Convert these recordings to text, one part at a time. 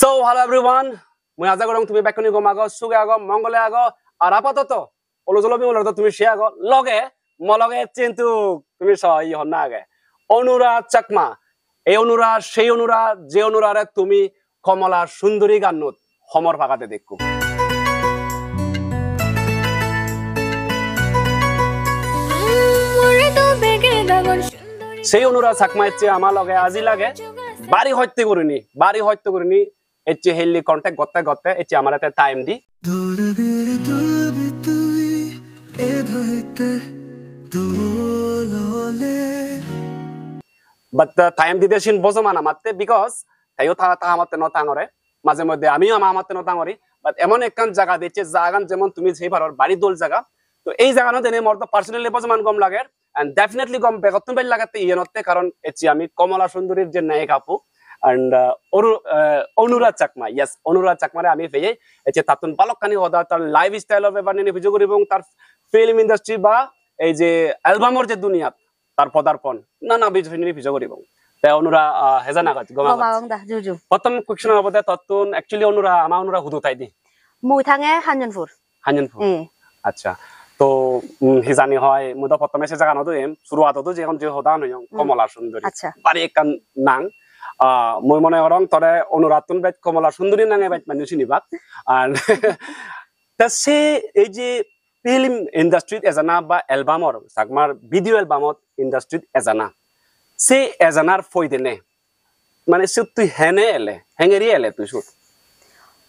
So, hello everyone. Moi aja gorong tumi backoni gomago suge ago mongole ago আর আপাতত অলজলবি মলতো তুমি শেয়া আgo লগে মলগে চিন্তু তুমি সই হন্না আগে অনুরাগ চাকমা এই অনুরাগ সেই অনুরাগ যে অনুরাগে তুমি কমলা সুন্দরী গান্নত সমর ভাগাতে দেখো সেই অনুরাগ চাকমা ইচ্ছে আমার লগে আজি লাগে বাড়ি হত্যা করিনি এচ্ছে হেললি কন্টাক্ট করতে করতে এচ্ছে আমার হাতে টাইম দি বাট টাইম দিতে সিন বসো মানা মারতে বিকজ তাইও তা আমারতে নতাঙরে মাঝে মধ্যে আমিও আমারতে নতাঙরি বাট এমন একখান জায়গা দিচ্ছে জায়গা যেমন তুমি সেই ভারর বাড়ি দোল জায়গা তো এই জায়গানো দেনে মোর তো পার্সোনালি বসমান কম লাগে and definitely কম বেগতন বেল লাগাতে ইয়েনতে কারণ এচ্ছে আমি কমলা সুন্দরীর যে নায়ক আপু and অনুরাগ চাকমা yes অনুরাগ চাকমারে আমি পেয়ে এছে তাতুন বালকখানি হদা তার লাইফ স্টাইল অফ এভারনি ভিডিও করি এবং তার ফিল্ম ইন্ডাস্ট্রি বা এই যে অ্যালবামর যে দুনিয়া তার পদার্পণ নানা ভিডিও করি এবং তাই অনুরাগ হেজানা গাছ গমাগং দা জুজু প্রথম কোশ্চেন হবে তাতুন অ্যাকচুয়ালি অনুরাগ আমার অনুরাগ হুদু তাই দি মুই থাঙে হানজনপুর আচ্ছা তো হিজানি হয় মুদা প্রথমে সে জায়গা নদু শুরুয়াততো যখন যে হদা নয় কমলা সুন্দরী বাড়ি একখান নাং মই মনে করং তরে অনুরাতুন বেট কমলা সুন্দরী নাঙে বেট মানুষ নিবাক আর তা সে এই যে ফিল্ম ইন্ডাস্ট্রিত এজানা বা এলবামর সাকমার ভিডিও এলবামত ইন্ডাস্ট্রিত এজানা সে এজানার ফই দেনে মানে সে তুই হেনে এলে হেঙেরি এলে তুই সুর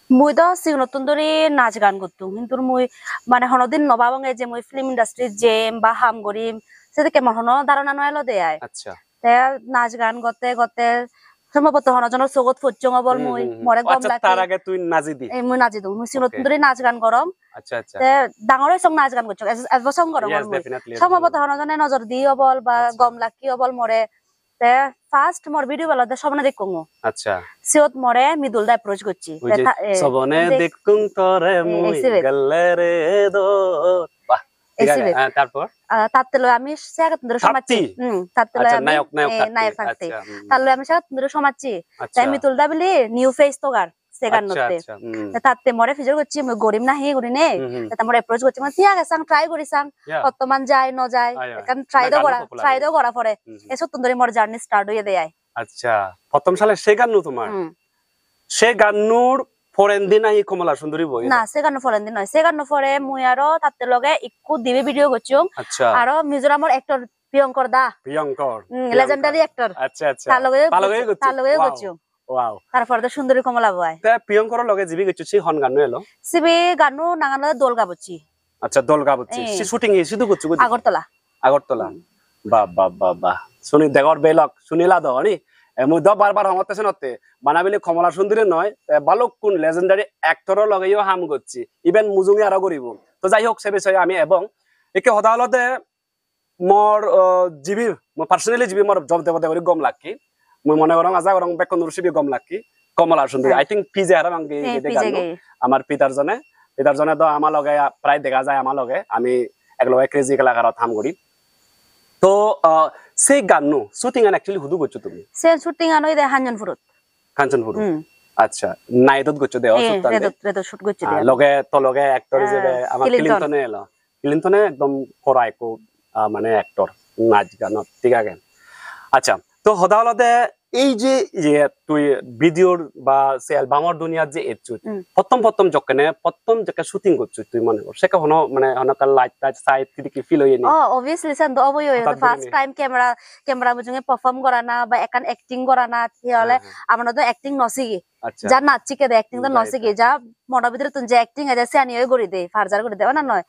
মুই তো নতুন ধরে নাচ গান করতো কিন্তু মুই মানে হনদিন নবাবঙ্গে যে মুই ফিল্ম ইন্ডাস্ট্রিত যে বা হাম করিম সেটা কেমন হন ধারণা নয় দেয় আচ্ছা তে নাচ গান করতে করতে সম্ভবত হনজনের চৌকত ফুটচং বল মুই মরে গম লাগে তার আগে তুই নাচি দি মুই নাচি দিও মুই নতুন ধরে নাচ গান করম আচ্ছা আচ্ছা তে ডাঙরে সং নাচ গান করছ এবছং করম সম্ভবত হনজনে নজর দি বল বা গম লাকি বল মরে তে ফার্স্ট মোর ভিডিও বলতে সবনে দেখুম আচ্ছা সিওত মরে মিদুল দা অ্যাপ্রোচ করছি সবনে দেখুম তোরে মুই গল্লে রে দো বাহ তারপর তাতে লয় আমি সেগাত ধরে সমাজছি তাতে লয় আমি নায়ক থাকতে তার লয় আমি সেগাত ধরে সমাজছি তাই মিদুল দা বলি নিউ ফেস তোগার সেগানতে তাতে মরে ফিজর করছি মই গরিম না হে গরি নে তাতে মরে অ্যাপ্রোচ করছি মানে ঠিক আছে ট্রাই করি সাং বর্তমান যায় ন যায় কারণ ট্রাই দো করা পরে এসব তোন্দরে মোর জার্নি স্টার্ট হয়ে দেয় আচ্ছা প্রথম সালে সে গান তোমার সে গানুর ফরেন দিন আই কমলা সুন্দরী বই না সে গান ফরেন দিন নয় সে গান ফরে মুই আরো তাতে লগে ইকু দিবে ভিডিও করছুম আচ্ছা আরো মিজোরামর অ্যাক্টর প্রিয়ঙ্কর দা লেজেন্ডারি অ্যাক্টর আচ্ছা আচ্ছা তার লগে করছুম ওয়াও তারপরে তো সুন্দরী কমলা বয় তা প্রিয়ঙ্কর লগে জিবি গেছু সে হন গানো এলো সিবি গানো নাগানো দোল গাবছি আচ্ছা দোল গাবছি সে শুটিং এ শুধু করছু আগরতলা বাহ বাহ বাহ বাহ শুনি দেগর বেলক শুনিলা দনি মুই দ বারবার হমতেছ নতে বানাবিলে কমলা সুন্দরী নয় বালক কোন লেজেন্ডারি অ্যাক্টরর লগেও হাম করছি ইভেন মুজুঙে আরো করিব তো যাই হোক সে বিষয়ে আমি এবং একে হদালতে মোর জিবি মোর পার্সোনালি জিবি মোর জব দেবতে করি গম লাকি মই মনে করং আজা করং বেকন রুসিবি গম লাকি কমলা সুন্দরী আই থিংক পিজে আর আঙ্গি দেখানো আমার পিতার জনে তো আমার লগে প্রায় দেখা যায় আমার লগে আমি একলগে ক্রেজি কলাকারত হাম করি তো সে গানো শুটিং আন অ্যাকচুয়ালি হুদু করছো তুমি সে শুটিং আন ওই দে কাঞ্চনপুর আচ্ছা নাইদত করছো দে রেদত শুট করছো দে লগে অ্যাক্টর হিসেবে আমার ক্লিনটনে একদম করাইকো মানে অ্যাক্টর নাচ গান ঠিক আছে আচ্ছা তো হদালতে এই যে তুই ভিডিওর বা সে অ্যালবামর দুনিয়ার যে এচুত প্রথম জকনে প্রথম জকে শুটিং করছিস তুই মনে কর সেটা হনো মানে হনকাল লাইট টাচ সাইড কি ফিল হইনি obviously সেন তো অবই হয় ফার্স্ট টাইম ক্যামেরা বুঝুঙে পারফর্ম করা না বা একান অ্যাক্টিং করা না হলে আমরা তো অ্যাক্টিং নসিগি যা নাচি কে অ্যাক্টিং তো নসিগি যা মনের ভিতরে তুই যে অ্যাক্টিং আছে সে আনিয়ে করে দে ফারজার করে দে না নয়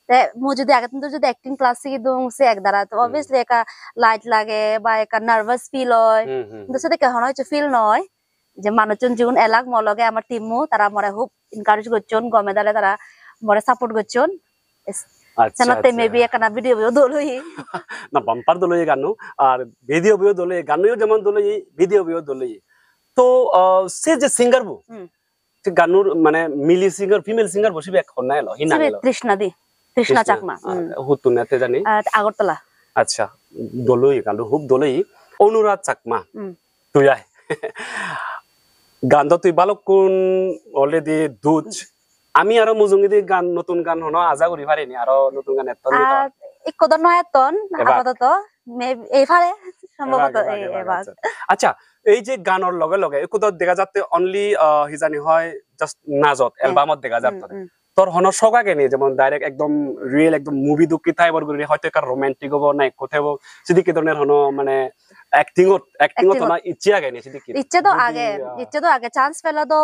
তে মু যদি আগে তুমি যদি অ্যাক্টিং ক্লাস শিখি দং সে এক দ্বারা তো obviously একা লাইট লাগে বা একা নার্ভাস ফিল হয় কিন্তু সেটা কেন হচ্ছে ফিল নয় যে মানুষজন জীবন এলাক মলগে আমার টিমু তারা মরে খুব এনকারেজ করছন গমে দালে তারা মরে সাপোর্ট করছন সেনাতে মেবি একানা ভিডিও দলই না বাম্পার দলই গানো আর ভিডিও দলই গানোও যেমন দলই ভিডিও দলই তো সে যে সিঙ্গার বু যে গানুর মানে মিলি সিঙ্গার ফিমেল সিঙ্গার বসিবে এখন না এলো হিনা গেল তৃষ্ণা চাকমা হুতুনাতে জানি আগরতলা আচ্ছা দলই গানো খুব দলই অনুরাগ চাকমা তুই আয় গান তো তুই বালকুন অলরেডি দুজ আমি আরো মুজুঙ্গিদি গান নতুন গান হনো আজা করি পারিনি আরো নতুন গান এত ইকোদ নয় তন আপাতত এইফালে সম্ভবত এবার আচ্ছা এই যে গানৰ লগে লগে একোদ দেখা যাতে অনলি হিজানি হয় জাস্ট নাজত এলবামত দেখা যাত তোর হন সগা কেনি যেমন ডাইরেক্ট একদম রিয়েল একদম মুভি দুকি টাইপৰ কৰি হয়তো কার রোমান্টিক হবো নাই কোথাও সিদিকি ধরনের হন মানে অ্যাক্টিংত না ইচ্ছা কেনি সিদিকি ইচ্ছে তো আগে চান্স পেলে তো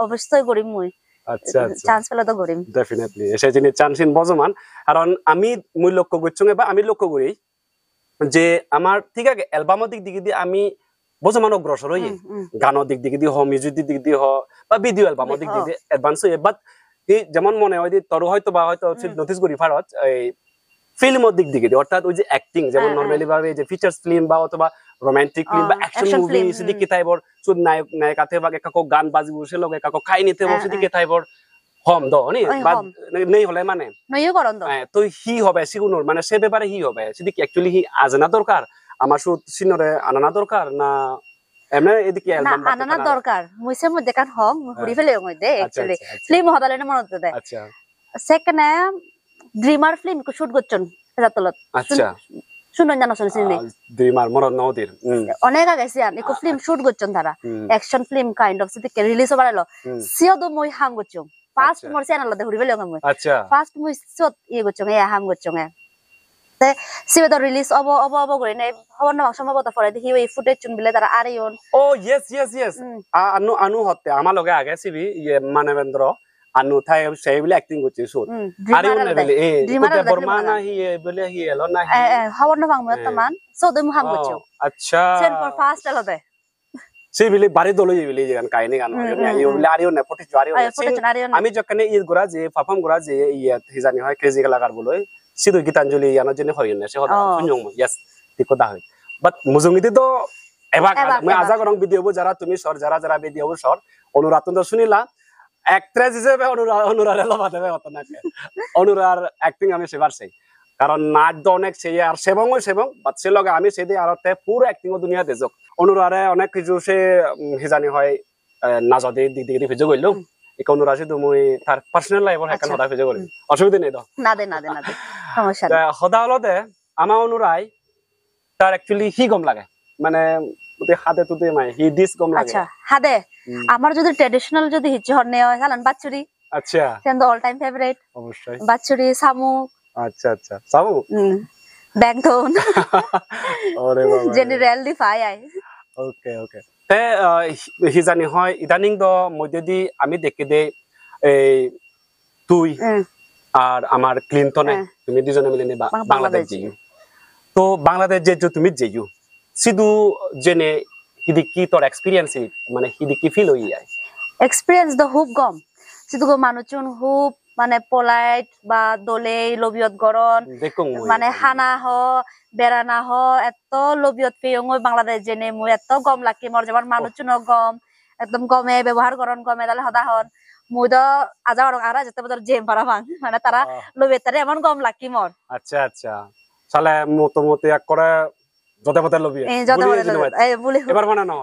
অবশ্যই করিম মুই আচ্ছা আচ্ছা চান্স পেলে তো করিম ডেফিনেটলি এসে যিনি চান্সিন বজমান কারণ আমি মুই লক্ষ্য করছুঙে বা আমি লক্ষ্য করি যে আমার ঠিক আছে এলবামৰ দিক দিকে দিয়ে আমি বজমান অগ্রসর হই গানের দিক দিকে দিয়ে হ মিউজিক দিক দিয়ে হ বা ভিডিও এলবামৰ দিক দিয়ে অ্যাডভান্স হই বাট যেমন মনে হয় যে তোর হয়তো বা হয়তো নোটিস করি ফারত এই ফিল্মের দিক দিকে অর্থাৎ ওই যে অ্যাক্টিং যেমন নরমালি ভাবে যে ফিচার্স ফিল্ম বা অথবা রোমান্টিক ফিল্ম বা অ্যাকশন মুভি সিদিকে টাইপর সুদ নায়ক নায়িকাতে বা একাকো গান বাজিব সে লগে একাকো খাই নিতে বসে দিকে টাইপর হম দ নি বা নেই হলে মানে নইও করন দ তো হি হবে সিগুনোর মানে সে ব্যাপারে হি হবে সিদিকে অ্যাকচুয়ালি হি আজনা দরকার আমার সুদ সিনরে আনানা দরকার না এমনে এদিকে অ্যালবাম আনানা দরকার মুইসে মধ্যে কান হম ঘুরি ফেলে মধ্যে অ্যাকচুয়ালি ফিল্ম হদালে না মনত দেয় আচ্ছা সেকেন্ডে ড্রিমার ফিল্ম কো শুট করছন জাতলত আচ্ছা শুনুন জানো শুনছিনি ড্রিমার মরদ নদীর অনেক আগে সিয়ান ইকো ফিল্ম শুট করছন তারা অ্যাকশন ফিল্ম কাইন্ড অফ সিতে রিলিজ হবারলো সিও দো মই হাম করছম ফার্স্ট মোর চ্যানেল দে ঘুরি ফেলে মই আচ্ছা ফার্স্ট মই সত করছম এ হাম করছম সিবে তো রিলিজ অব করে নাই হবন না সম্ভবত পরে দেখি ওই ফুটেজ চুন বিলে তারা আরিয়ন ও ইয়েস আনু হতে আমার লগে আগে সিবি মানবেন্দ্র আনু থাই সেই বলে অ্যাক্টিং করছে সুত আরিয়ন বলে এ বর্মা না হি বলে হি এলো না হি হবন না বাংলা তমান সদ মুহাম করছো আচ্ছা সেন ফর ফার্স্ট এলতে সেই বলে বাড়ি দলই বলে গান কাহিনী গান এই বলে আরিয়ন না পটি আরিয়ন আমি যখন ই গোরা যে পারফর্ম গোরা যে ইয়া হিজানি হয় ক্রেজি লাগার বলে সিধু গীতাঞ্জলি ইয়ানোর জন্য হয় না সে হদা শুনজং ইয়েস ঠিক কথা হয় বাট মুজুঙ্গিতে তো এবাক মই আজা করং ভিডিও যারা তুমি সর যারা ভিডিও সর অনুরাত তো শুনিলা অ্যাক্ট্রেস হিসেবে অনুরারে লবা দেবে অত না অনুরার অ্যাক্টিং আমি সেবার চাই কারণ নাচ তো অনেক সেই আর সেবং বাট সে লগে আমি সেদি আরতে পুরো অ্যাক্টিং ও দুনিয়া দেজক অনুরারে অনেক কিছু সে হিজানি হয় নাজতে দিক দিকে ভিডিও কইলো অনুরাশি তো মই তার পার্সোনাল লাইফৰ হেকান হদা ভিডিও করি অসুবিধা নেই তো না দে সমস্যা নাই হদা হলতে আমার অনুরাই তার অ্যাকচুয়ালি হি গম লাগে মানে তুই হাতে তুই মাই হি দিস গম লাগে আচ্ছা হাতে আমার যদি ট্র্যাডিশনাল যদি হিচ হরনে হয় হালান বাচ্চুরি আচ্ছা সেন অল টাইম ফেভারিট অবশ্যই বাচ্চুরি সামু আচ্ছা সামু ব্যাংথন ওরে বাবা জেনারেলি ফাই আই ওকে তে হিজানি হয় ইদানিং দ মধ্যে আমি দেখে দে এই তুই আর আমার ক্লিনটনে তুমি দুজনে মিলে নে বাংলাদেশ যাইও তো বাংলাদেশ যে তুমি যাইও সিধু জেনে হিদিকি তোর এক্সপেরিয়েন্স মানে হিদিকি ফিল হই যায় এক্সপেরিয়েন্স দ হুপ গম সিধু গো মানুচুন হুপ মানে পোলাইট বা দোলে লবিয়ত গরন মানে হানা হ বেড়ানা হ এত লবিয়ত পেয়ং বাংলাদেশ জেনে মুই এত গম লাকি মর যেমন মানুচুন গম একদম গমে ব্যবহার করন গমে তাহলে হদা হন মুই তো আজা আর যেতে বদর জেম পারা ভাঙ মানে তারা লবিয়ত তারে এমন গম লাকি মর আচ্ছা সালে মোটামুটি এক করে যতে পতে লবিয়ত এবার মানে না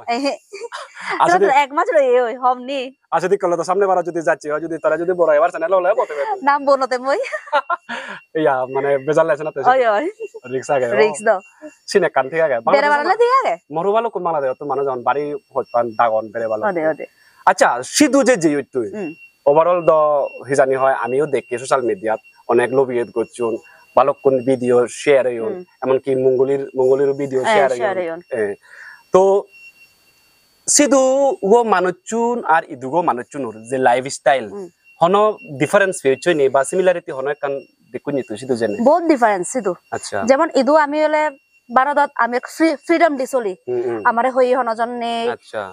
আসলে এক মাস রই ওই হমনি আসলে কল তো সামনে বারা যদি যাচ্ছি যদি তারা যদি বড় এবার চ্যানেল হলে বলতে নাম বনতে মই ইয়া মানে বেজাল আছে না তো ওই রিক্সা গে রিক্স দাও সিনে কান ঠিক আছে বেরে বালা ঠিক আছে মরু ভালো কোন বাংলাদেশ তো মানুষ যখন বাড়ি হইপান দাগন বেরে ভালো আচ্ছা সিধু যে তুই ওভারঅল দ হিজানি হয় আমিও দেখি সোশ্যাল মিডিয়াত অনেক লবিয়ত করছুন বালককুন ভিডিও শেয়ার হইন এমনকি মঙ্গলির ভিডিও শেয়ার হইন তো সিধু গো মানুচুন আর ইদুগো মানুচুনর যে লাইফস্টাইল হনো ডিফারেন্স ফিউচার নি বা সিমিলারিটি হনো কান দেখুনি তো সিধু জেনে বহুত ডিফারেন্স সিধু আচ্ছা যেমন ইদু আমি হলে বারদত আমি ফ্রিডম দিছলি আমারে হই হনজনে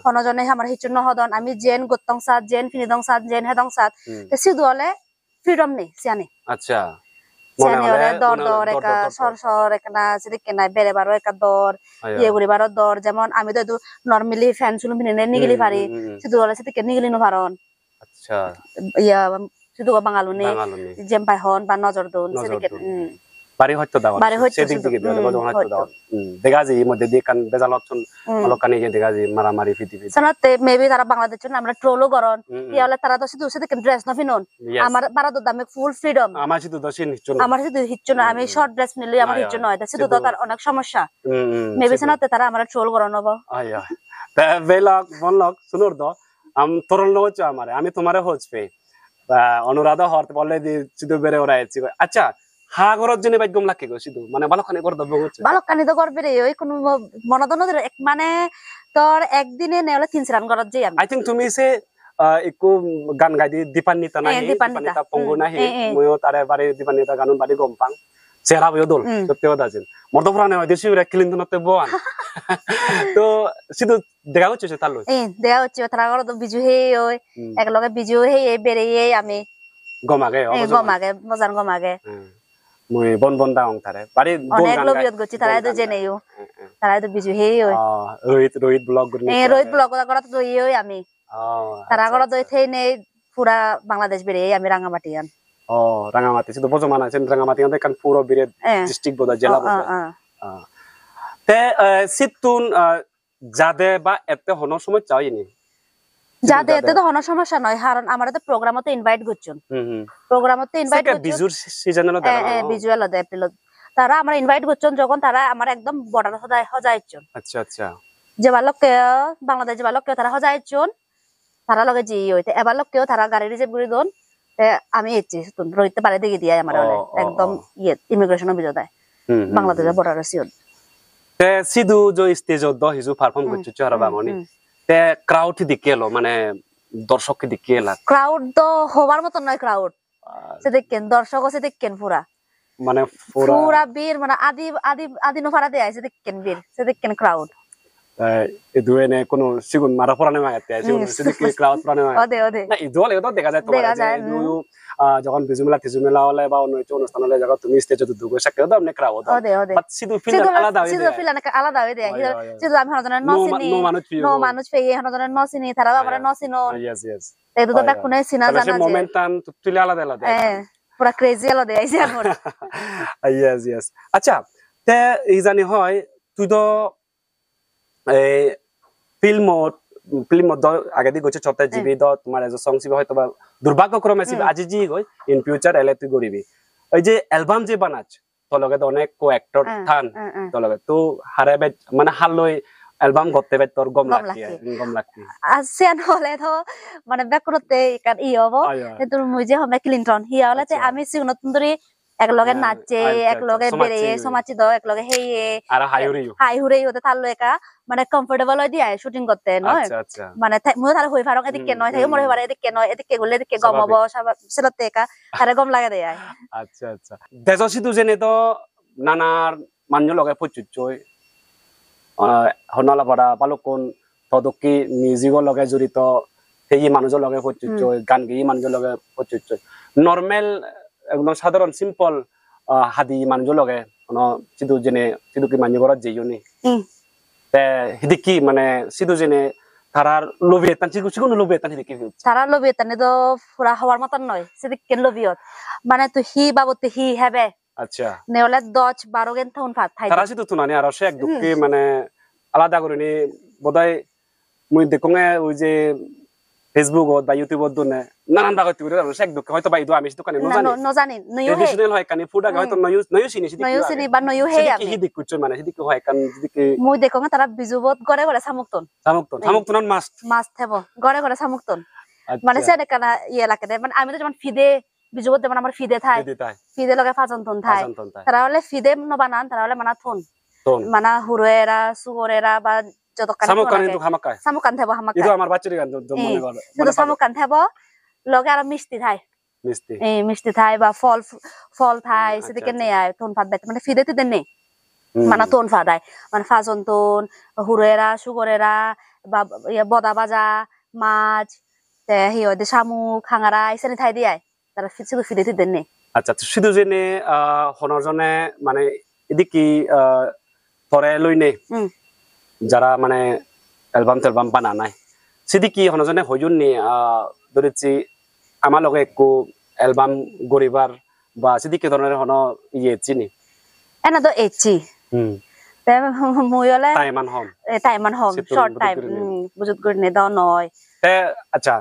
হনজনে আমার হিচুন হদন আমি জেন গতং সাত জেন ফিনিদং সাত জেন হেদং সাত তে সিধু হলে ফ্রিডম নি সিয়ানে আচ্ছা সিয়ানে দর একা সর একনা সিদিকে নাই বেরে বারো একা দর ইয়ে করি বারো দর যেমন আমি তো নরমালি ফ্যান শুনু ফিনে নিগলি পারি সিধু হলে সিদিকে নিগলি নো পারন আচ্ছা ইয়া সিধু বাঙালুনি জেম পাই হন বা নজর দন সিদিকে বাড়ি হয়তো দাও বাড়ি হয়তো সেদিক দিকে দাও বজন হয়তো দাও দেখা যায় এই মধ্যে দিয়ে কান বেজাল অপশন অলকানি যে দেখা যায় মারামারি ফিটি সনতে মেবি তারা বাংলাদেশ জন্য আমরা ট্রোলও করন কি হলে তারা তো শুধু শুধু ড্রেস না ফিনন আমার বারা তো দামে ফুল ফ্রিডম আমার শুধু দশিন হিচ্ছ আমার শুধু হিচ্ছ না আমি শর্ট ড্রেস নিলে আমার হিচ্ছ নয় শুধু তো তার অনেক সমস্যা মেবি সনতে তারা আমরা ট্রোল করন হবো আয়া তা বেলক বলক শুনুর দ তোরল হচ্ছে আমারে আমি তোমারে হচ্ছে অনুরাধা হরতে বললে দি শুধু বেড়ে ওরা আইছি আচ্ছা হা গরজ জন্য বাইক গম লাগে গো শুধু মানে ভালোখানি করে দব হচ্ছে ভালোখানি তো করবে রে ওই কোন মনদন মানে তোর একদিনে নেওলে 3 রান গরজ যাই আমি আই থিংক তুমি সে একু গান গাই দি দীপান্বিতা না দীপান্বিতা পঙ্গু না হে ময়ো তারে বারে দীপান্বিতা গান বাড়ি গমপাং সেরা বয় দল সত্যি কথা আছে মর্দ পুরানে হয় দেশি রে ক্লিনতনতে বোয়ান তো শুধু দেখা হচ্ছে তার লই দেখা হচ্ছে তারা গর তো বিজু হে ওই এক লগে বিজু হে বেরে আমি গমাগে মজান গমাগে মই বন বন দাং তারে বাড়ি অনেক লবিয়ত গছি তারা তো জেনেও তারা তো বিজু হে ওই রোহিত ব্লগ গুনি রোহিত ব্লগ করা তো ওই আমি তারা গর দই থেই নেই পুরা বাংলাদেশ বেরে আমি রাঙ্গামাটিয়ান রাঙ্গামাটি শুধু বজমান আছেন রাঙ্গামাটি আমাদের কান পুরো বিরে ডিস্ট্রিক্ট বোধ জেলা বোধ তে সিতুন যাদে বা এতে হন সময় চাইনি যাদে এতে তো হন সমস্যা নয় কারণ আমরা তো প্রোগ্রামতে ইনভাইট করছুন প্রোগ্রামতে ইনভাইট করছুন বিজুর সিজনলো দেন বিজুয়াল দে এপ্রিল তারা আমরা ইনভাইট করছুন যখন তারা আমার একদম বর্ডার হজাইছুন আচ্ছা আচ্ছা যে বালককে বাংলাদেশ বালককে তারা হজাইছুন তারা লগে জি হইতে এবার লোককেও তারা গাড়ি রিজার্ভ করে দন আমি এসেছি রইতে পারে দেখে দিয়ে আমার একদম ইয়ে ইমিগ্রেশন অভিযোগ দেয় বাংলাদেশের বর্ডার সিওন তে সিধু যে স্টেজ দ হিজু পারফর্ম করছে চারা বাঙনি তে ক্রাউড দিকেলো মানে দর্শক দিকেলা ক্রাউড তো হবার মত নয় ক্রাউড সে দেখেন দর্শক সে দেখেন পুরা মানে পুরা বীর মানে আদি আদি আদি নফারা দেয় সে দেখেন বীর সে দেখেন ক্রাউড এ দুয়েনে কোন সিগুন মারা পরানে মাগাতে আছে সিদিকে ক্রাউড পরানে মাগাতে ওদে ওদে না ইদল এতো দেখা যায় তোমার যখন বিজুমেলা তিজুমেলা হলে বা অন্য অনুষ্ঠান হলে যখন তুমি স্টেজে দুগো সাকে দাও না ক্রাউড ওদে ওদে বাট সিধু ফিল আলাদা হয়ে সিধু ফিল আলাদা হয়ে দেয় সিধু আমি হনজনের নসিনি নো মানুষ পেয়ে হনজনের নসিনি তারা আমরা নসিনো ইয়েস ইয়েস এই দুটো তা কোনে সিনা জানা আছে মোমেন্টাম তুলে আলাদা আলাদা পুরা ক্রেজি আলাদা আইছে আমার ইয়েস ইয়েস আচ্ছা তে এই জানি হয় তুই তো এই ফিল্ম আগে দি গছে চতে জিবি দ তোমার এজ সং সিবি হয়তো বা দুর্ভাগ্যক্রমে সিবি আজি জি গই ইন ফিউচার এলে তুই গরিবি ওই যে অ্যালবাম যে বানাচ তো লগে অনেক কো অ্যাক্টর থান তো লগে তো হারাবে মানে হালই অ্যালবাম করতে বে তোর গম লাগতি আসেন হলে তো মানে ব্যাকরতে কার ই হবো তোর মুজে হবে ক্লিনটন হি হলে আমি সি নতুন ধরে এক লগে নাচে এক লগে বেরে সমাচি দ এক লগে হেয়ে আর হাই হুরে হতে থাললো একা মানে কমফোর্টেবল হই দিয়া শুটিং করতে নয় মানে মই তার হই ফারক এদিকে নয় থাকে মরে পারে এদিকে নয় এদিকে গলে এদিকে গম হবো সেলতে একা তারে গম লাগে দেয় আচ্ছা আচ্ছা দেশসি দুজনে তো নানার মানুষ লগে পচুচই হনালা পড়া পালকন তদকি মিউজিকৰ লগে জড়িত সেই মানুষের লগে পচুচই গান গেই মানুষের লগে পচুচই নরমাল একদম সাধারণ সিম্পল হাদি মানুষের লগে কোন সিধু জেনে সিধু কি মানুষ ঘরত যেইনি তে হিদিকি মানে সিধু জেনে তারার লোভে তান সিগুন লোভে তান হিদিকি তারা লোভে তানে তো পুরা হওয়ার মতন নয় সিদিক কেন লোভিয়ত মানে তো হি বাবতে হি হেবে আচ্ছা নেওলে 10-12 গেন থাউন ফাত থাই তারা সিধু তুনানি আর সে এক দুঃখে মানে আলাদা করিনি বোধহয় মুই দেখুঙে ওই যে ফেসবুক বা ইউটিউব দনে নানান ভাগ হইতে পারে সে এক দুঃখে হয়তো বাইদো আমি সিধু কানে নজানি নয়ু হে ট্রেডিশনাল হয় কানে ফুডা হয়তো নয়ু সিনি সিনি বা নয়ু হে আমি হিদিক কুচ মানে হিদিক হয় কান হিদিক মুই দেখুঙে তারা বিজুবত গরে গরে সামুকতন মাস্ট হেবো গরে গরে সামুকতন মানে সে কানা ইয়ে লাগে মানে আমি তো যেমন ফিদে বিজুবত যেমন আমার ফিদে থাই ফিদে লগে ফাজন্তন থাই তারা হলে ফিদে ন বানান তারা হলে মানা থন মানা হুরেরা সুগরেরা বা যত কানে সামুকান থেব হামাকা ইদো আমার বাচ্চারি গান মনে করে তো সামুকান থেব লগে আর মিষ্টি থাই মিষ্টি থাই বা ফল থাই সেদিকে নে আয় থন ফাদ দেখ মানে ফিদেতে দেন নে মানা থন ফাদায় মানে ফাজন্তন হুরেরা সুগরেরা বা বদা বাজা মাছ তে হিয়দে শামুক খাঙারা ইসানি থাই দিয়ায় তারা শুধু ফিদেতে দেন নে আচ্ছা শুধু জেনে হনরজনে মানে এদিকে পরে লইনে যারা মানে অ্যালবাম বানা নাই সেদিকে হনজনে হইজুননি ধরেছি আমার লগে একটু অ্যালবাম গরিবার বা সেদিকে ধরনের হন ইয়ে চিনি এনা তো এচি তে মুই হলে টাইমান হম শর্ট টাইম বুঝত করে নে দাও নয় তে আচ্ছা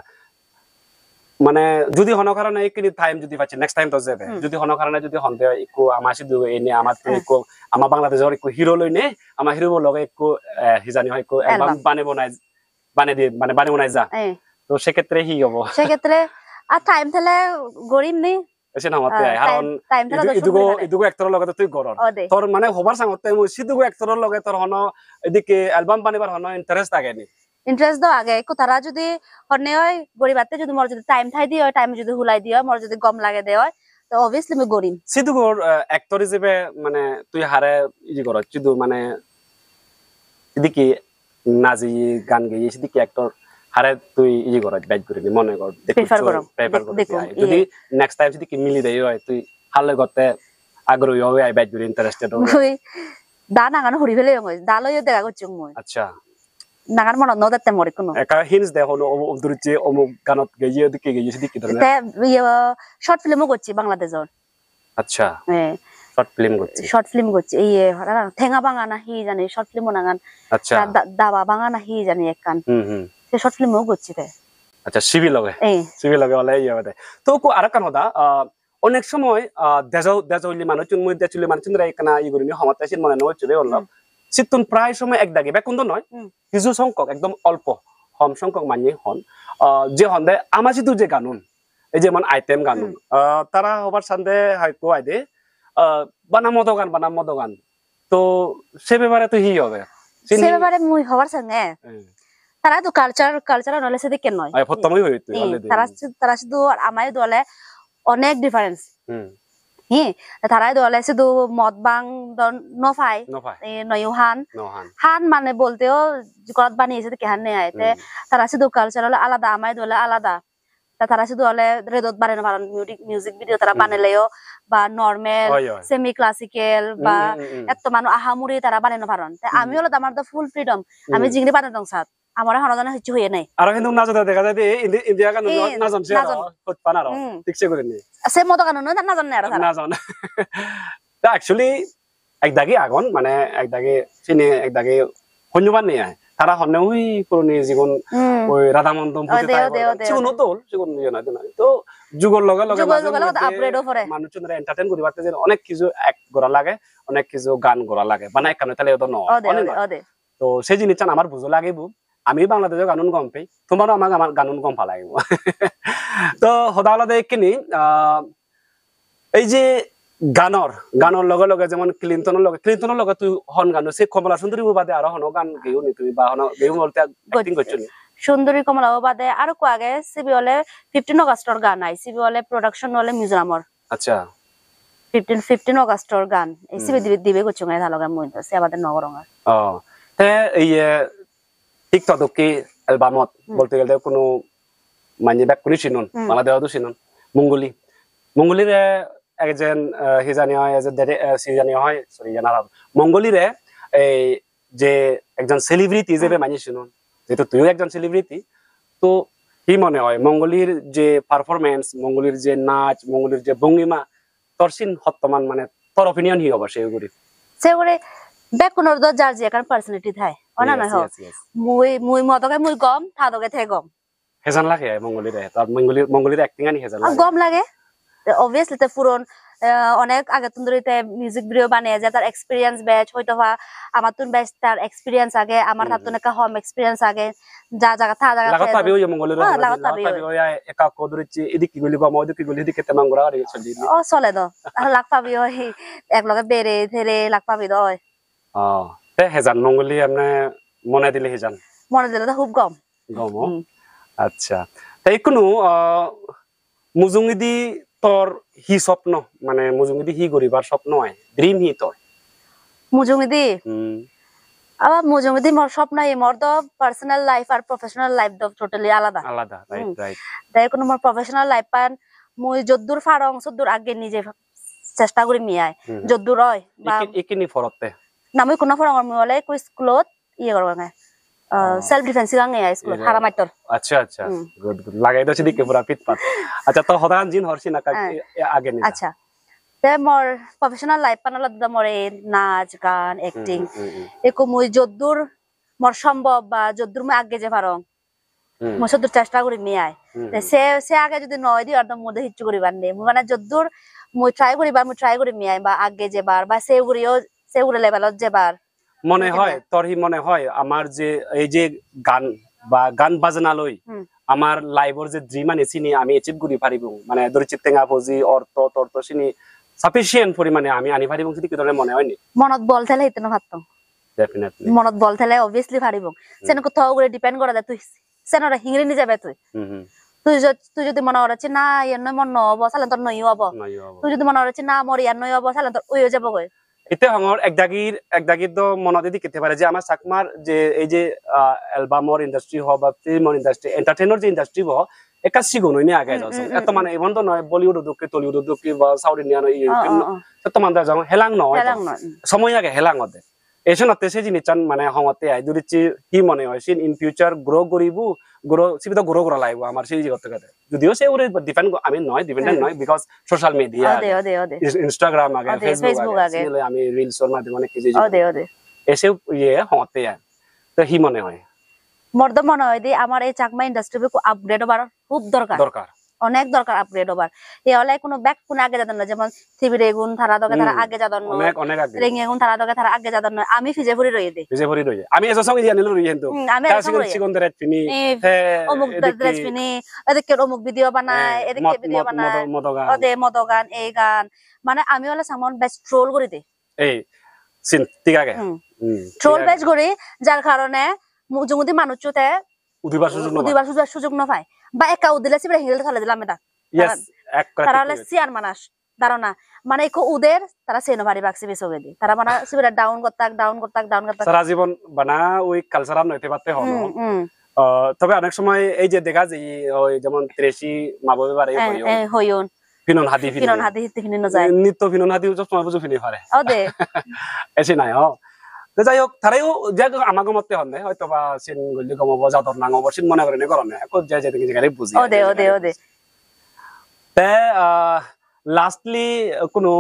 মানে যদি হন কারণে এইখিনি টাইম যদি পাচ্ছি নেক্সট টাইম তো যাবে যদি হন কারণে যদি হন দে ইকো আমার সিধু এনে আমার তো ইকো আমার বাংলাদেশের ইকো হিরো লইনে আমার হিরো লগে ইকো হিজানি হয় ইকো অ্যালবাম বানে দিয়ে মানে বানে বানাই যা তো সেক্ষেত্রে কি হবো সেক্ষেত্রে আর টাইম থেলে গরিম নি এসে না মতে কারণ ইদুগো একটর লগে তুই গরর তোর মানে হবার সামতে মই সিদুগো একটর লগে তোর হন এদিকে অ্যালবাম বানিবার হন ইন্টারেস্ট থাকে নি ইন্টারেস্ট দাও আগে তারা যদি হনে হয় গরিবাতে যদি মোর যদি টাইম থাই দিও টাইম যদি হুলাই দিও মোর যদি গম লাগে দেও তো অবভিয়াসলি আমি গরিম সিদুগোর অ্যাক্টর হিসেবে মানে তুই হারে ইজি কর সিদু মানে এদিকে নাজি গান গেয়ে সিদিকে অ্যাক্টর হারে তুই ইজি কর ব্যাচ করে নি মনে কর প্রেফার দেখো যদি নেক্সট টাইম যদি মিলি দেই হয় তুই হালে গতে আগ্রহী হবে আই ব্যাচ করে ইন্টারেস্টেড হবে তুই দা নাগান হরি ফেলে হই দা লইও দেখা করছুম মই আচ্ছা নাগান মন ন দতে মরে কোনো একা হিন্স দেখো অবদুরচে অমুক গানত গেয়ে দিকে গেয়ে সিদিকে ধরে তে শর্ট ফিল্মও করছি বাংলাদেশের আচ্ছা হ্যাঁ শর্ট ফিল্ম করছি এই ঠেঙ্গা বাঙা না হি জানি শর্ট ফিল্মও নাগান আচ্ছা দাবা বাঙা না হি জানি একখান সে শর্ট ফিল্মও করছি তে আচ্ছা সিবি লগে হলে ইয়ে হবে তো আরেকখান হদা অনেক সময় দেজলি মানুষ চুনমুই দেচুলি মানুষ চুনরা একখানা ই করিনি হমাতাইছিন মনে নয় চুবে হল সিতুন প্রায় সময় এক দাগে বেকুন্দ নয় কিছু সংখ্যক একদম অল্প কম সংখ্যক মানি হন যে হন দে আমার সিতু যে গানুন এই যেমন আইটেম গানুন তারা হবার সান্দে হয়তো আইদে বানাম মদ গান তো সে ব্যাপারে তো হি হবে সে ব্যাপারে মুই হবার সঙ্গে তারা তো কালচার নলেজ এদিকে কেন নয় প্রথমেই হইতো তারা শুধু আমায় দলে অনেক ডিফারেন্স তারাই দলে শুধু মদ বাং নফাই নয়ুহান হান মানে বলতেও গলত বানিয়েছে কেহান নেয় তারা শুধু কালচার হলে আলাদা আমায় দলে আলাদা তারা শুধু হলে রেদত বানানো পারেন মিউজিক ভিডিও তারা বানালেও বা নর্মাল সেমি ক্লাসিক্যাল বা এত মানুষ আহামুরি তারা বানানো পারেন আমি হলো আমার তো ফুল ফ্রিডম আমি জিংড়ি বানাতাম সাথ আমার হনজানা হচ্ছে হয়ে নাই আর কিন্তু নাচতে দেখা যায় ইন্ডিয়া গান নাচন সে কত পানারো ঠিকছে করে নি সে মত গান না নাচন না আর নাচন তা অ্যাকচুয়ালি একদাগে আগন মানে একদাগে সিনে একদাগে হন্যবান নেই তারা হন্নে ওই পুরনি জীবন ওই রাধামন্দম জীবন দল জীবন না তো যুগর লগে লগে মানুষ এন্টারটেইন করি পারতে অনেক কিছু এক গড়া লাগে অনেক কিছু গান গড়া লাগে মানে একখানে তাহলে তো নয় তো সেই জিনিসটা আমার বুঝো লাগিব আমি বাংলাদেশের গানুন গম পাই তোমারও আমার গানুন গম ভাল লাগিব তো সদালতে এইখিনি এই যে গানৰ লগে লগে যেমন ক্লিনটনৰ লগে তুই হন গান সে কমলা সুন্দরী বাদে আর হন গান গেও নি তুই বা হন গেও বলতে অ্যাক্টিং করছনি সুন্দরী কমলা বাদে আর কো আগে সিবি হলে 15 আগস্টর গান আই সিবি হলে প্রোডাকশন হলে মিজোরামর আচ্ছা 15 আগস্টর গান এই সিবি দিবে করছং এ ভালো গান মইন সে আমাদের নগরঙ্গা তে এই টিকটক কি অ্যালবামত বলতে গেলে কোনো মানে ব্যাক করে চিনুন বাংলাদেশ তো চিনুন মঙ্গলিরে একজন হিজানি হয় সিজানি হয় সরি জানা মঙ্গলিরে এই যে একজন সেলিব্রিটি হিসেবে মানি শুনুন যেহেতু তুইও একজন সেলিব্রিটি তো কি মনে হয় মঙ্গলির যে পারফরমেন্স মঙ্গলির যে নাচ মঙ্গলির যে ভঙ্গিমা তোর সিন বর্তমান মানে তোর অপিনিয়ন কি হবে সেগুলো বেকুনর দ যার যে কারণ পার্সোনালিটি থাই অনা না হ মুই মতকে মুই গম থাদকে থে গম হেজান লাগে মঙ্গলিরে তার মঙ্গলির অ্যাক্টিং আনি হেজান লাগে গম লাগে obviously তে পুরন অনেক আগে তুন্দরিতে মিউজিক ভিডিও বানিয়ে যায় তার এক্সপেরিয়েন্স ব্যাচ হয়তো বা আমার তুন ব্যাচ তার এক্সপেরিয়েন্স আগে আমার তার তুন একটা হোম এক্সপেরিয়েন্স আগে যা জায়গা থা জায়গা লাগত পাবি ওই মঙ্গলির লাগত পাবি ওই একা কোদরিচি এদিকে গলি গম ওদিকে গলি এদিকে তেমাঙ্গরা আর চলি ও চলে দ আর লাগ পাবি ওই এক লগে বেরে ধরে লাগ পাবি দ ওই তে হেজান মঙ্গলি আপনি মনে দিলে তো খুব গম আচ্ছা তাই কোনো মুজুঙ্গিদি তোর হি স্বপ্ন মানে মুজুঙ্গিদি হি গরিবার স্বপ্ন হয় ড্রিম হি তোর মুজুঙ্গিদি আবার মুজুঙ্গিদি মোর স্বপ্ন এই মোর তো পার্সোনাল লাইফ আর প্রফেশনাল লাইফ তো টোটালি আলাদা রাইট তাই কোনো মোর প্রফেশনাল লাইফ পান মুই যদ্দুর ফারং সদ্দুর আগে নিজে চেষ্টা করি মিয়াই যদ্দুর হয় বা একিনি ফরতে না মুই কোন ফরং আমি হলে কই স্কুলত ইয়ে করব না সেলফ ডিফেন্স গাঙ্গে স্কুলত হারা মাইটর আচ্ছা গুড লাগাই দছি দিকে পুরা পিটপাত আচ্ছা তো হদান জিন হরছি না আগে নি আচ্ছা তে তে মোর প্রফেশনাল লাইফ পানালত মোর এই নাচ গান অ্যাক্টিং একো মুই যদ্দুর মোর সম্ভব বা যদ্দুর মুই আগে যে পারং মই সদ্দুর চেষ্টা করি মিয়াই সে সে আগে যদি নয় দি অর্ধ মধ্যে হিচ্ছু করিবার নেই মানে যদ্দুর মুই ট্রাই করি মিয়াই বা আগে যেবার বা সেগুড়ি লেভেলত যেবার মনে হয় তোর হি মনে হয় আমার যে এই যে গান বা গান বাজনা লই আমার লাইভর যে ড্রিম আনি চিনি আমি এচিভ করি পারিব মানে ধরি চিত্তেঙ্গা ফজি অর্থ তর্থ চিনি সাফিসিয়েন্ট পরিমাণে আমি আনি পারিব যদি কি ধরনের মনে হয়নি মনত বল থেলে হিতনো ভাবতাম ডেফিনেটলি মনত বল থেলে অবভিয়াসলি পারিব সেন কোথাও করে ডিপেন্ড করা তুই সেনরা হিংরি নি যাবে তুই তুই যদি মনে করছিস না ইয়ার মন নহব সালে তোর নই হব তুই যদি মনে করছিস না মোর ইয়ার নই হব সালে তোর ওই যাব গই এতে হঙর একদাগির তো মনতে দি কেতে পারে যে আমার সাকমার যে এই যে অ্যালবামর ইন্ডাস্ট্রি হ বা ফিল্মর ইন্ডাস্ট্রি এন্টারটেইনার যে ইন্ডাস্ট্রি হ একা সিগুন হইনি আগে যাচ্ছে এত মানে এমন তো নয় বলিউড উদ্যোগী টলিউড উদ্যোগী বা সাউথ ইন্ডিয়ান তো মানে যাও হেলাং নয় সময় আগে হেলাং ওদের এসনতে সেই জিনিস মানে হঙতে আই দুরিচি কি মনে হয় সিন ইন ফিউচার গ্রো করিব গ্রো সিবিত গ্রো করা লাগবে আমার সেই জগতে কাতে যদিও সে ওরে ডিপেন্ড আমি নয় ডিপেন্ডেন্ট নয় বিকজ সোশ্যাল মিডিয়া ইনস্টাগ্রাম আগে ফেসবুক আগে আমি রিলস এর মাধ্যমে অনেক কিছু এসে ইয়ে হতে আই তো হি মনে হয় মর্দ মনে হয় দি আমার এই চাকমা ইন্ডাস্ট্রি আপগ্রেড হবার খুব দরকার অনেক দরকার আপগ্রেড হবার এ হলে কোনো ব্যাক কোন আগে যাদন না যেমন টিভি রেগুন তারা দকে তারা আগে যাদন না অনেক আগে রেঙ্গে গুন তারা দকে তারা আগে যাদন না আমি ফিজে ভরি রই দে আমি এসব সঙ্গে জানিল রই কিন্তু আমি চিকন দরে ফিনি অমুক ড্রেস ফিনি এদিকে অমুক ভিডিও বানায় এদিকে ভিডিও বানায় মদগান এই গান মানে আমি হলে সামন বেস্ট ট্রোল করি দে এই সিন ঠিক আছে ট্রোল বেস্ট করি যার কারণে মুজুমুদি মানুষতে উদিবার সুযোগ না পায় বা একা উদিলে সিবরে হিল থলে দিলাম এটা তারা হলে সিয়ার মানাস ধারণা মানে একো উদের তারা সেনো ভারি বাক্সি বেসগে দি তারা মানে সিবরে ডাউন করতাক সারা জীবন বানা ওই কালচারাল নইতে পারতে হলো তবে অনেক সময় এই যে দেখা যায় ওই যেমন ত্রেসি মাববে বারে হইয়ন ফিনন হাদি ফিনন যায় নিত্য ফিনন হাদি সব সময় বুঝু ফিনি পারে ও দে এসে নাই যাই হোক তারাও যে আমাকে মতে হনে হয়তো বা সিন গলি কমাব যাদর নাঙব সিন মনে করে নে করনে কো যে যে জায়গায় বুঝি ও দে তে লাস্টলি কোনো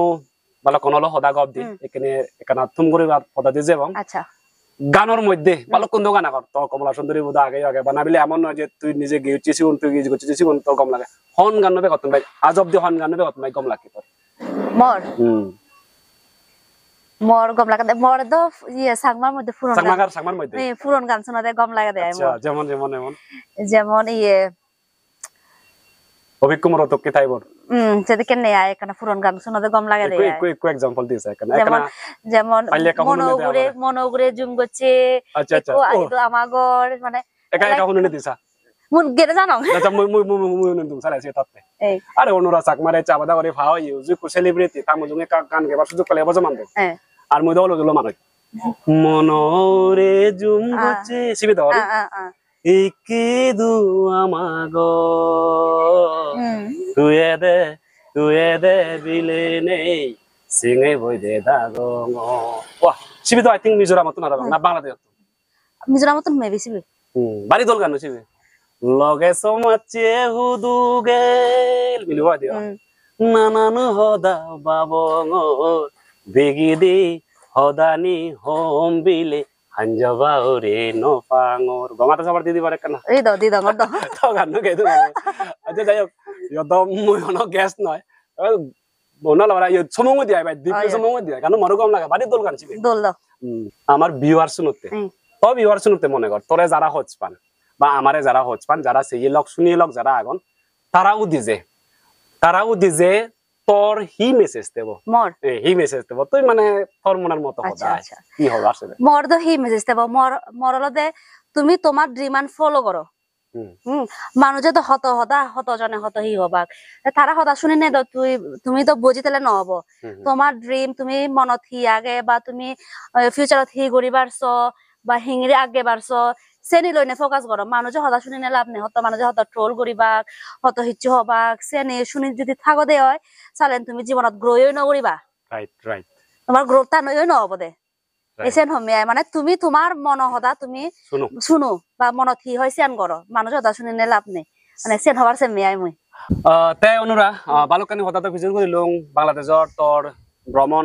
ভালো কোন হলো হদা গব দি এখানে এখানে তুম করে পদা দি যাবং আচ্ছা গানের মধ্যে ভালো কোন গান কর তো কমলা সুন্দরী বুদা আগে বানাবিলে এমন নয় যে তুই নিজে গিয়েছিস তুই গিয়ে করছিস তোর কম লাগে হন গান নবে কত ভাই আজব দি হন গান নবে কত ভাই কম লাগে তোর মর গম লাগা মর তো ইয়ে সাগমার মধ্যে সাগমার মধ্যে পুরন গান শোনাতে গম লাগা দেয় আচ্ছা যেমন ইয়ে অভিকুমার তো কি তাইবর যেদিকে নেই আয় এখানে পুরন গান শোনাতে গম লাগা দেয় একটু एग्जांपल দিছে এখানে যেমন মনোগুরে জুম গচ্ছে আচ্ছা তো আমাগর মানে একা হুননে দিছা মুন গেরে জানো আচ্ছা মুই নুন সারা সে তাতে আরে অনুরা সাকমারে চাবাদা করে ফাও ইউজ কো সেলিব্রিটি তামজুঙে গান গেবার সুযোগ পেলে বজমান দে আর মুই দলো দলো মানে মনোরে জুম গচ্ছে সিবি দল একে দু আমাগো তুয়ে দে বিলে নেই সিংহে বই দে দাগো ওয়াহ সিবি তো আই থিং মিজোরাম তো না বাংলাদেশ মিজোরাম তো মেবি সিবি বাড়ি দল গান সিবি লগে সমাচে হুদুগেল মিলুয়া দিও নানানু হদা বাবঙর বেগিদি হদানি হোম বিলে হাঞ্জবাউরে নপাঙর গমাটা সবার দিদি পারে কেন এই দাও দিদা গদ তো গান কে তো আচ্ছা যাই হোক যদম মই হন গ্যাস নয় বনা লরা ইয় সমঙ্গ দিয়াই ভাই দিপে সমঙ্গ দিয়াই কারণ মরো কম লাগে বাড়ি দল গান ছিবি দল দাও আমার ভিউয়ার শুনতে তো ভিউয়ার শুনতে মনে কর তোরে যারা হজ পান বা আমারে যারা হজ পান যারা সেই লোক শুনিয়ে লোক যারা আগন তারাও দিজে তোর হি মেসেজ দেব মোর হি মেসেজ দেব তুই মানে তোর মনের মতো হদা কি হবে আসলে মোর তো হি মেসেজ দেব মোর হলদে তুমি তোমার ড্রিম আন ফলো করো মানুষে তো হত জনে হত হি হবাক তারা হতা শুনি নে তুমি তো বুঝিতেলে নহব তোমার ড্রিম তুমি মনত হি আগে বা তুমি ফিউচারত হি করিবারছ বা হিংরি আগে বারছ চেনি লৈ নে ফকাস করো মানুষে হতা শুনি নে লাভ নেই হত মানুষে হত ট্রোল করিবাক হত হিচ্ছু হবাক চেনি শুনি যদি থাকো দে হয় চালেন তুমি জীবনত গ্রোই নকরিবা রাইট তোমার গ্রোথটা নই নহব দে এসেন হমিয়াই মানে তুমি তোমার মন হদা তুমি শুনো বা মনত হি হয় চেন করো মানুষ হতা শুনি নে লাভ নেই মানে চেন হবার চেন মিয়াই মুই তে অনুরা বালুকানি হঠাৎ ভিজিট কৰিলুং বাংলাদেশৰ তোৰ ভ্ৰমণ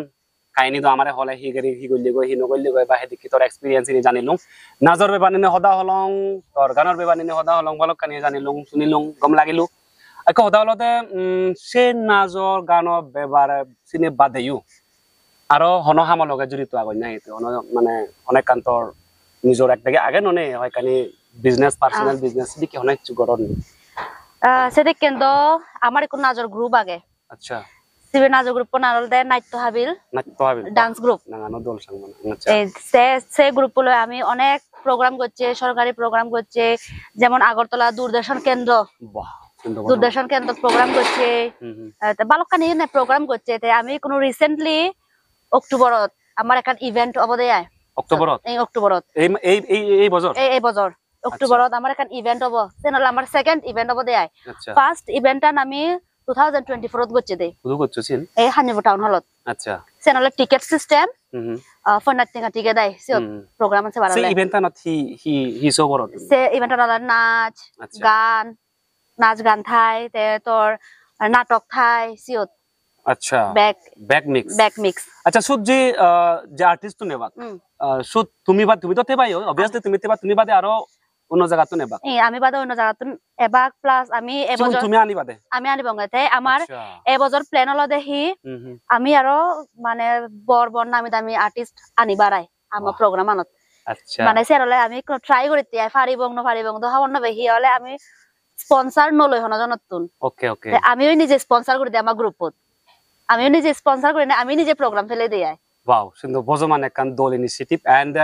কাহিনীটো আমাৰে হলে হি গলি গৈ হি নগলি গৈ বা হেদিকি তোৰ এক্সপিৰিয়েন্স নি জানিলুং নাজৰ বেবানিনে সদা হলং তোৰ গানৰ বেবানিনে সদা হলং বালুকানি জানিলুং শুনিলুং গম লাগিলু আকৌ সদা হলতে সে নাজৰ গানৰ বেবাৰে চিনি বাদেয়ু আৰু হনহামৰ লগে জড়িত আগৈ নাই মানে অনেক কান্তৰ নিজৰ একটাকে আগে ননে হয় কানি বিজনেস পার্সোনাল বিজনেস দিকে অনেক গরর সেটা কেন্দ্র আমার একটু নাজর গ্রুপ আগে আচ্ছা সিবে নাজর গ্রুপ নারল দে নাট্য হাবিল ডান্স গ্রুপ নাগানো দল সংমান আচ্ছা সে গ্রুপ লয় আমি অনেক প্রোগ্রাম করছে সরকারি প্রোগ্রাম করছে যেমন আগরতলা দূরদর্শন কেন্দ্র বাহ দূরদর্শন কেন্দ্র প্রোগ্রাম করছে বালুকানি না প্রোগ্রাম করছে আমি কোনো রিসেন্টলি অক্টোবরত আমার একটা ইভেন্ট অবদে আয় অক্টোবরত এই বছর অক্টোবরত আমার একটা ইভেন্ট হবো চেনেল আমার সেকেন্ড ইভেন্ট হবো দেয় ফার্স্ট ইভেন্টটা আমি 2024 ত গচ্ছে দে শুরু করছছিন এই হানিবু টাউন হলত আচ্ছা চেনেলের টিকেট সিস্টেম ফনাটিং টিকে দেয় সে প্রোগ্রাম আছে বানালে সে ইভেন্টটা নথ হি সো বড় সে ইভেন্টটা নাচ গান থাই তে তোর নাটক থাই সিওত আচ্ছা ব্যাক মিক্স আচ্ছা সুদ যে আর্টিস্ট তো নেবা সুদ তুমি তো তেবাই অবভিয়াসলি তুমি বাদে আরো অন্য জায়গা তো নেবা আমি বাদে অন্য জায়গা তো এবাক প্লাস আমি এবছর তুমি আনি বাদে আমি আনি বঙ্গাতে আমার এবছর প্ল্যান হলো দেখি আমি আরো মানে বড় নামি দামি আর্টিস্ট আনি বাড়াই আমার প্রোগ্রাম আনত আচ্ছা মানে সেরলে আমি ট্রাই করিতে ফারিবং তো হাওন না বেহি হলে আমি স্পন্সর নলই হন জনতুন ওকে আমিও নিজে স্পন্সর করি দিই আমার গ্রুপত আমিও নিজে স্পন্সর করি না আমি নিজে প্রোগ্রাম ফেলে দেই ওয়াও সুন্দর বজমান একখান দল ইনিশিয়েটিভ এন্ড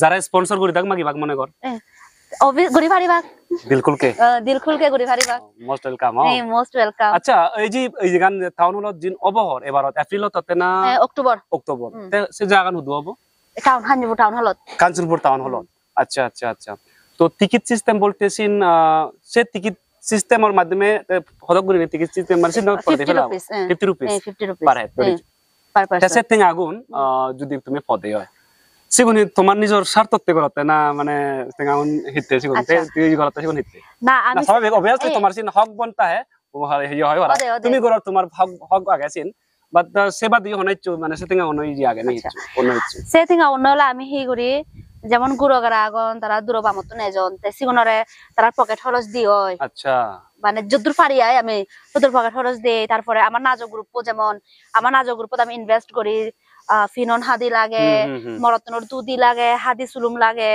যারা স্পন্সর করি থাক মাগি ভাগ মনে কর গরি ফারিবা দিল খুলকে গরি ফারিবা মোস্ট ওয়েলকাম আচ্ছা এই যে গান টাউন হলত জিন অবহর এবারত এপ্রিলত ততে না অক্টোবর সে জায়গা হুদু হবো টাউন হলত কাঞ্চনপুর টাউন হলত আচ্ছা তো টিকিট সিস্টেম বলতেছিন সে টিকিট সিস্টেমের মাধ্যমে হদগুরি টিকিট সিস্টেম মানে 50 rupees per head per person setting আগুন যদি তুমি পদে হয় সিগুনি তোমার নিজের স্বার্থতে করতে না মানে আগুন হিতে সিগুনতে তুই করতে সিগুন হিতে না আমি স্বাভাবিক অবভিয়াসলি তোমার সিন হক বনতা হে হয় ওরা তুমি করো তোমার হক আগে সিন বাট সেবা দিয়ে হনাইছো মানে সেটিং আগুন ইজি আগে নাই অন্য ইচ্ছু সেটিং আগুন হলো আমি হি করি যেমন গুরগারা আগন তারা দূরবামত নেজন তে সিগুনরে তারা পকেট খরচ দি হয় আচ্ছা মানে যদ্দুর পারি আই আমি তদ্দুর পকেট খরচ দেই তারপরে আমার নাজো গ্রুপও যেমন আমার নাজো গ্রুপত আমি ইনভেস্ট করি ফিনন হাদি লাগে মরতনর দুদি লাগে হাদি সুলুম লাগে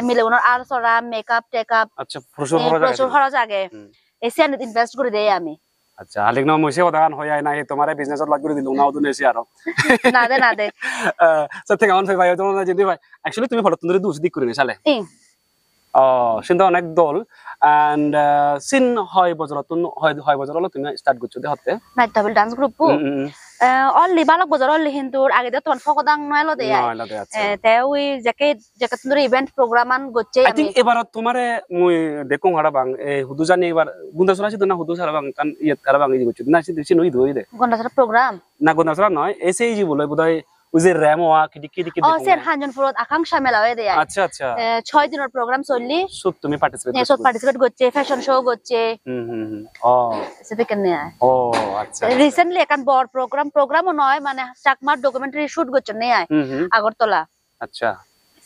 মিলে ওনার আর সরা মেকআপ টেকআপ আচ্ছা প্রচুর খরচ আগে এসে ইনভেস্ট করে দেই আমি আচ্ছা আলিক না মইছে ওদান হই নাই তোমারে বিজনেসত লাগ করে দিলু না ওদন এসে আর না দে সত্যি গান ভাই তোমরা না জিদি ভাই অ্যাকচুয়ালি তুমি ফটো তুলে দুস দিক করে নি সালে সিন্ধু অনেক দল এন্ড সিন হয় বজরতুন হয় বজরল তুমি স্টার্ট করছো দে হতে night double dance group only বালক বজর অনলি কিন্তু আগে দে তখন ফকদাং নয়লো দে তে ওই যাকে তুমি ইভেন্ট প্রোগ্রামান গচ্ছে আই থিংক এবার তোমারে মুই দেখুং হাড়া বাং এ হুদু জানি এবার গুন্দাসরা আছে না হুদু সারা বাং কান ইয়ে কারা বাং ই গচ্ছে না সে নই দই দে গুন্দাসরা প্রোগ্রাম না গুন্দাসরা নয় এসে ই বলে বোধহয় ওই যে রেমোয়া কিডি স্যার হানজনপুরত আকাঙ্ক্ষা মেলা হয়ে দেয় আচ্ছা 6 দিনের প্রোগ্রাম চললি সব তুমি পার্টিসিপেট করছে ফ্যাশন শো করছে সেটা কেন আচ্ছা রিসেন্টলি একটা বড় প্রোগ্রামও নয় মানে চাকমার ডকুমেন্টারি শুট করছে নে আয় আগরতলা আচ্ছা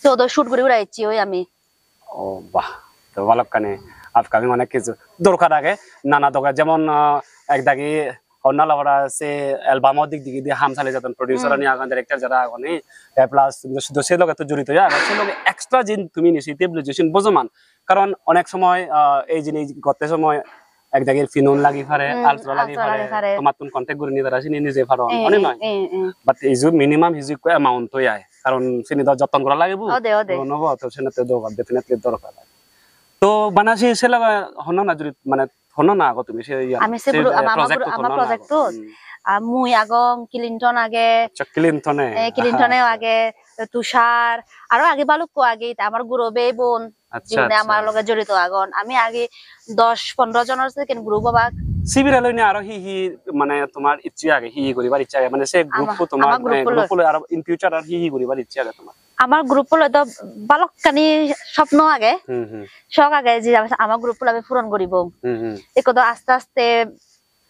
সো ওদের শুট করে উড়াইছি ওই আমি বাহ তো বালকখানে আপকামিং অনেক কিছু দরকার আগে নানা দরকার যেমন একদাগি অন্যান্য সে অ্যালবাম দিক দিকে দিয়ে হামসালে যতন প্রোডিউসার নিয়ে আগান ডাইরেক্টর যারা আগে প্লাস সে লোক এত জড়িত সে লোক এক্সট্রা জিন তুমি ইনিশিয়েটিভ লিজেশন বোঝমান কারণ অনেক সময় এই জিনিস গত সময় এক জায়গায় ফিনন লাগি পারে আলট্রা লাগি পারে তোমার তুন কন্টাক্ট করে নিয়ে তারা সিনি নিজে পারো অনেক নয় বাট এই যে মিনিমাম হিজ অ্যামাউন্ট তো আয় কারণ সিনি যতন করা লাগবে নব তো সেনাতে দরকার ডেফিনেটলি দরকার তো বানাসি সে লাগা হন না জড়িত মানে হন না আগত তুমি আমি সে আমার প্রজেক্ট তো মুই আগং ক্লিনটন আগে ক্লিনটনে আগে তুষার আরো আগে বালুক আগে আমার গুরবে বোন জীবনে আমার লগে জড়িত আগন আমি আগে 10-15 জনের সেকেন্ড গ্রুপ বাবা শিবিরে লইনে আরো হি মানে তোমার ইচ্ছা আগে হি করিবার ইচ্ছা আগে মানে সে গ্রুপ তোমার গ্রুপ আর ইন ফিউচার আর হি করিবার ইচ্ছা আগে তোমার আমার গ্রুপ হলো তো বালকখানি স্বপ্ন আগে শখ আগে যে আমার গ্রুপ আমি পূরণ করিব একদম আস্তে আস্তে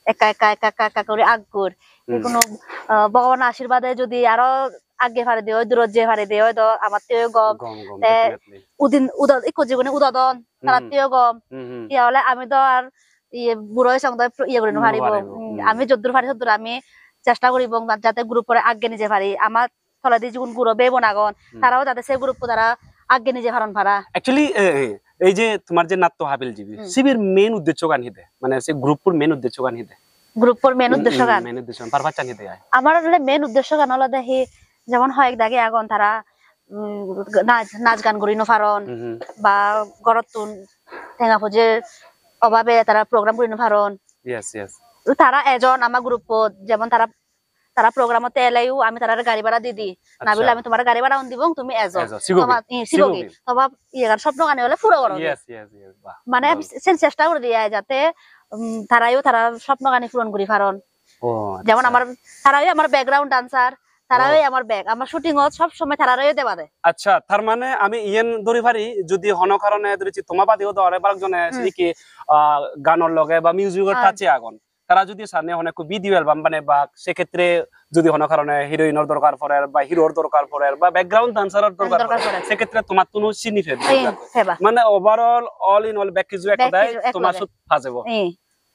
একা একা একা একা একা করে আগুর কোনো ভগবানের আশীর্বাদে যদি আরো আগে ফারে দিও দূরত যে ফারে দিও তো আমার তেও গম উদিন উদা ইকো জীবনে উদাদন তারা তেও গম ইয়াহলে আমি তো আর ইয়ে বুড়ো সঙ্গে ইয়ে করে পারিব আমি যদ্দূর পারি তদ্দূর আমি চেষ্টা করিব যাতে গ্রুপরে আগে নিজে পারি আমার ফলে দিয়ে যখন গ্রুপ বেবো নাগন তারাও যাতে সেই গ্রুপ তারা আগে নিজে ফারন পারা অ্যাকচুয়ালি এই যে তোমার যে নাট্য হাবিল জীবী শিবির মেন উদ্দেশ্য গান হিদে মানে সে গ্রুপর মেন উদ্দেশ্য গান হিদে গ্রুপর মেন উদ্দেশ্য গান পারবা চান হিদে আমার মেন উদ্দেশ্য গান হলো দেখি যেমন হয় দাগে আগুন তারা নাচ গান করি নফারন বা গরতুন ঠেঙা ফজের অভাবে তারা প্রোগ্রাম করি নফারন তারা এজন আমার গ্রুপত যেমন তারা প্রোগ্রামতে এলাইও আমি তারা গাড়ি ভাড়া দি দি না বলে আমি তোমার গাড়ি ভাড়া দিব তুমি এজন তোমার সিগি তোমার ইয়ার স্বপ্ন গানে হলে পুরো করো মানে চেষ্টা করে দিয়া যাতে তারা স্বপ্ন গানে পূরণ করি কারণ যেমন আমার তারাই আমার ব্যাকগ্রাউন্ড ডান্সার তারাই আমার আমার শুটিং সব সময় তারাই দেবা দেয় আচ্ছা তার মানে আমি ইয়েন ধরি পারি যদি হন কারণে ধরেছি তোমার বাদেও ধরে বারজনে কি গানের লগে বা মিউজিকের টাচে আগুন তারা যদি সামনে অনেক ভিডিও অ্যালবাম বানে বা সেক্ষেত্রে যদি কোনো কারণে হিরোইনের দরকার পড়ে বা হিরোর দরকার পড়ে বা ব্যাকগ্রাউন্ড ডান্সারের দরকার পড়ে সেক্ষেত্রে তোমার কোনো চিনি ফেলবে মানে overall all in all back কিছু একটা দেয় তোমার সুত ফাজেব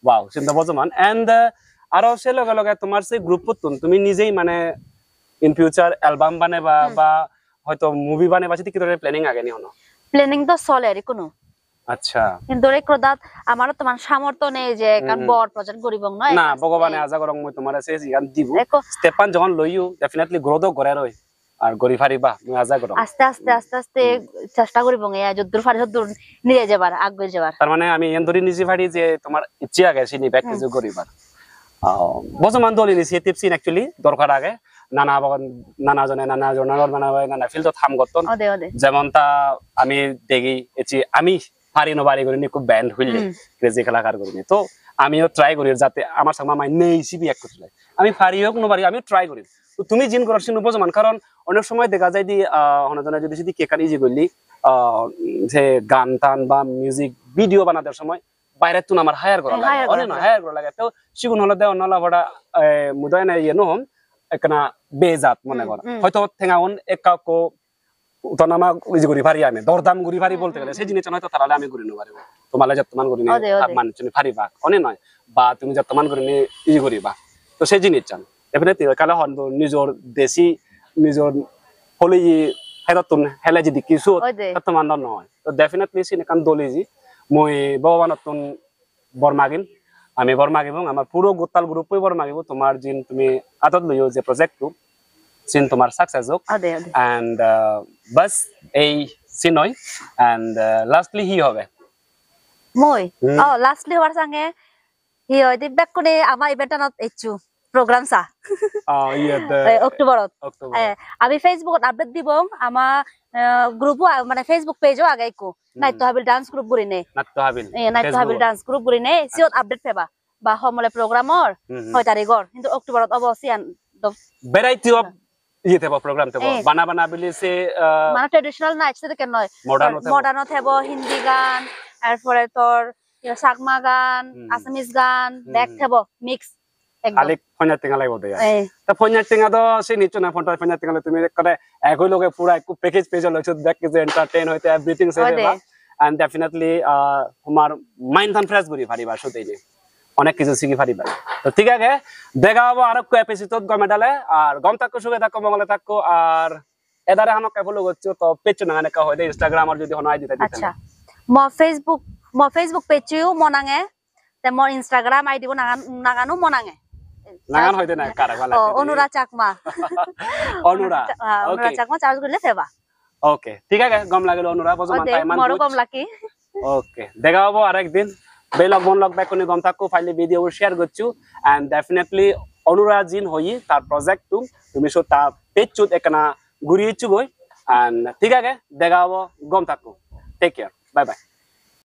ওয়াও চিন্তা বজমান এন্ড আর সে লগে লগে তোমার সেই গ্রুপত তুমি নিজেই মানে ইন ফিউচার অ্যালবাম বানাবা বা হয়তো মুভি বানাবা সেটা কি ধরনের প্ল্যানিং আগে নি হনো প্ল্যানিং তো চলে আর কোনো আচ্ছা কিন্তু রে ক্রদাত আমারও তোমার সামর্থ্য নেই যে কারণ বড় প্রজেক্ট করিব নয় না ভগবানে আজা করং মই তোমার সে জিগান দিব স্টেপান যখন লইও ডেফিনেটলি গ্রোথ করে রই আর গরি ফারিবা মই আজা করং আস্তে আস্তে আস্তে আস্তে চেষ্টা করিব এ যদ্দুর ফারি যদ্দুর নিয়ে যাবার আগে যাবার তার মানে আমি এন ধরি নিজে ফারি যে তোমার ইচ্ছা আগে সিনি ব্যাক কিছু করিবার বর্তমান দল ইনিশিয়েটিভ সিন অ্যাকচুয়ালি দরকার আগে নানা জনের ফিল্ড থাম করতেন যেমন তা আমি দেখি আমি পারি নবারি করি খুব ব্যান্ড হইলে ক্রেজি খেলাকার করি তো আমিও ট্রাই করি যাতে আমার সামনে মাই নেই সিবি এক করতে আমি পারি হোক নবারি আমিও ট্রাই করি তো তুমি জিন করার সিন উপজমান কারণ অনেক সময় দেখা যায় দি অনেকজনে যদি সেটি কেকার ইজি করলি যে গান টান বা মিউজিক ভিডিও বানানোর সময় বাইরে তুন আমার হায়ার করা লাগে অনেক হায়ার করা লাগে তো সিগুন হলে দেওয়া নলা ভরা মুদায় না ইয়ে নহম একনা বেজাত মনে কর হয়তো ঠেঙাউন একাকো উতনামা ইজি করি পারি আমি দরদাম করি পারি বলতে গেলে সেই জিনিস হয়তো তারালে আমি করি নপারিব তোমালে যত্তমান করি মানে তুমি পারিবা অনে নয় বা তুমি যত্তমান করি ইজি করিবা তো সেই জিনিস চান ডেফিনেটলি কালে হন নিজর দেশি নিজর হলে হেরাতুন হেলে যদি কিছু তত্তমান নয় তো ডেফিনেটলি সিনেকান দলিজি মই ভগবানতুন বর মাগিম আমি বর মাগিব আমার পুরো গোটাল গ্রুপই বর মাগিব তোমার জিন তুমি আদত লইও যে প্রজেক্টটো সিন তোমার সাকসেস হোক এন্ড বাস এই সিন হয় এন্ড লাস্টলি হি হবে মই লাস্টলি হওয়ার সঙ্গে হি হয় দিব্যাক কোনে আমার ইভেন্টনত এচু প্রোগ্রাম সা অক্টোবরত আমি ফেসবুকত আপডেট দিব আমার গ্রুপ মানে ফেসবুক পেজও আগাইকো নাইতো হাবিল ডান্স গ্রুপ গুরিনে নাইতো হাবিল ডান্স গ্রুপ গুরিনে সিওত আপডেট পেবা বা সমলে প্রোগ্রামর 6 তারিখর কিন্তু অক্টোবরত অবশ্যই ভ্যারাইটি অফ ইয়ে থেব প্রোগ্রাম থেব বানা বানা বিলি সে মানে ট্র্যাডিশনাল নাচ থেকে কেন নয় মডার্ন থেব হিন্দি গান এরপরে তোর সাগমা গান আসামিজ গান ব্যাক থেব মিক্স খালি ফোনের টেঙা লাগব দেয়া তা ফোনের টেঙা তো সে নিচে না ফোনটা ফোনের টেঙা তুমি করে একই লগে পুরো এক প্যাকেজ পেজ লইছো ব্যাক যে এন্টারটেইন হইতে এভরিথিং সে দেবা এন্ড ডেফিনেটলি তোমার মাইন্ড থান ফ্রেশ করি পারিবা শুতেই যে অনেক কিছু শিখি পারিবা তো ঠিক আছে দেখা হবো আর কো এপিসোড গমে ডালে আর গম থাকো সুখে থাকো মঙ্গলে থাকো আর এদারে হানো কে ফলো করছো তো পেজ না কা হয় ইনস্টাগ্রাম আর যদি হনো আইডি দিতে আচ্ছা মো ফেসবুক পেজও মনাঙে তে মোর ইনস্টাগ্রাম আইডি নাগানো মনাঙে নাগান হইতে না কারা ভালো অনুরা চাকমা অনুরা চাকমা চার্জ করলে ফেবা ওকে ঠিক আছে গম লাগলো অনুরা বজমান টাইম মান মোর গম লাকি ওকে দেখা হবো আরেকদিন বেলগ বন লগ ব্যাক কোনি গম থাকো ফাইলে ভিডিও শেয়ার করছু এন্ড ডেফিনেটলি অনুরা জিন হই তার প্রজেক্ট তুমি সো তা পেজ চুত একনা ঘুরিয়েছু গই এন্ড ঠিক আছে দেখা হবো গম থাকো টেক কেয়ার বাই বাই